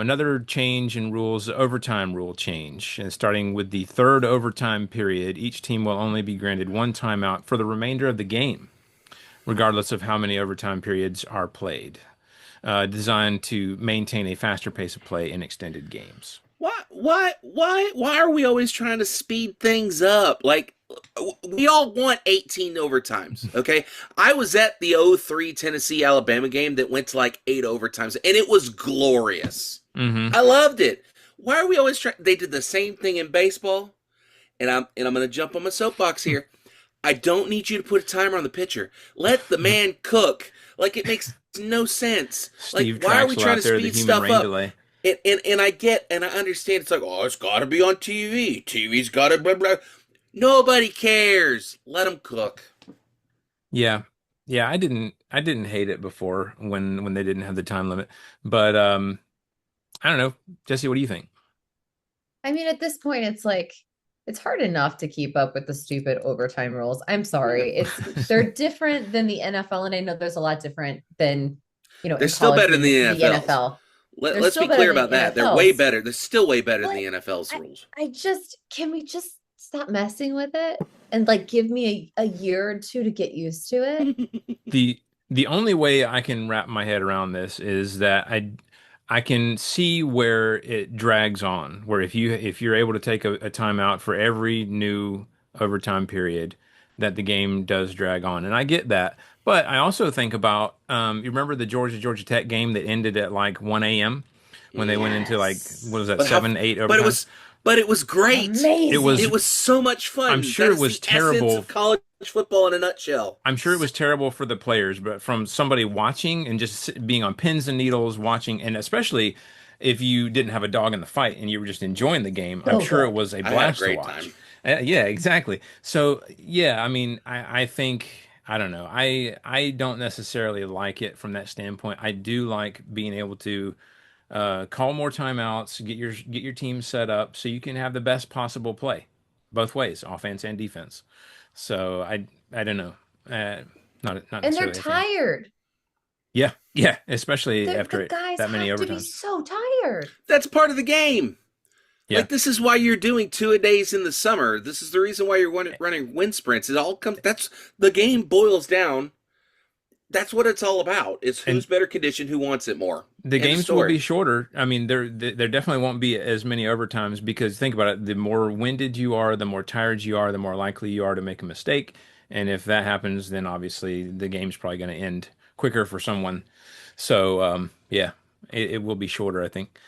Another change in rules, the overtime rule change. And starting with the third overtime period, each team will only be granted one timeout for the remainder of the game, regardless of how many overtime periods are played, designed to maintain a faster pace of play in extended games. Why are we always trying to speed things up? Like, we all want 18 overtimes, okay? I was at the '03 Tennessee Alabama game that went to like 8 overtimes, and it was glorious. Hmm. I loved it. Why are we always trying? They did the same thing in baseball, and I'm going to jump on my soapbox here. I don't need you to put a timer on the pitcher. Let the man cook. Like, it makes no sense. Like, Steve why are we Traxel trying out to there, the speed human stuff rain up? delay. And I get and I understand it's like, oh, it's got to be on TV. TV's got to blah blah. Nobody cares. Let them cook. Yeah. Yeah, I didn't hate it before when they didn't have the time limit. But I don't know. Jesse, what do you think? I mean, at this point, it's like it's hard enough to keep up with the stupid overtime rules. I'm Yeah, sorry. They're different than the NFL, and I know there's a lot different than, they're in still college better than than the the NFL's. NFL. They're Let's still be better clear than about that. They're way NFL's. better. They're still way better than But the NFL's I rules. I just can we just stop messing with it and like give me a year or two to get used to it? The the only way I can wrap my head around this is that I can see where it drags on, where if you're able to take a timeout for every new overtime period, that the game does drag on. And I get that. But I also think about you remember the Georgia Tech game that ended at like 1 a.m. when they went into like what was Yes. that, But how? 7, 8 But it overtimes? was. But it was great. It It was Amazing. was so much I'm fun. sure That it is was the essence terrible. of college football in a nutshell. I'm sure it was terrible for the players, but from somebody watching and just being on pins and needles watching, and especially if you didn't have a dog in the fight and you were just enjoying the game, I'm So sure it good. was a I had a blast to great watch. time. Yeah, exactly. So yeah, I mean, I think I don't know. I don't necessarily like it from that standpoint. I do like being able to call more timeouts, get your team set up so you can have the best possible play, both ways, offense and defense. So I don't know. Uh, not And they're necessarily a fan. tired. Yeah, yeah, especially The after guys that many have to be overtimes. so tired. That's part of the game. Yeah, Like, this is why you're doing 2-a-days in the summer. This is the reason why you're running wind sprints. It all comes. That's the game boils down. That's what it's all about. It's and who's better conditioned, who wants it more. the End of games will story. be shorter. I mean, there definitely won't be as many overtimes because think about it, the more winded you are, the more tired you are, the more likely you are to make a mistake. And if that happens, then obviously the game's probably going to end quicker for someone. So, yeah, it will be shorter, I think.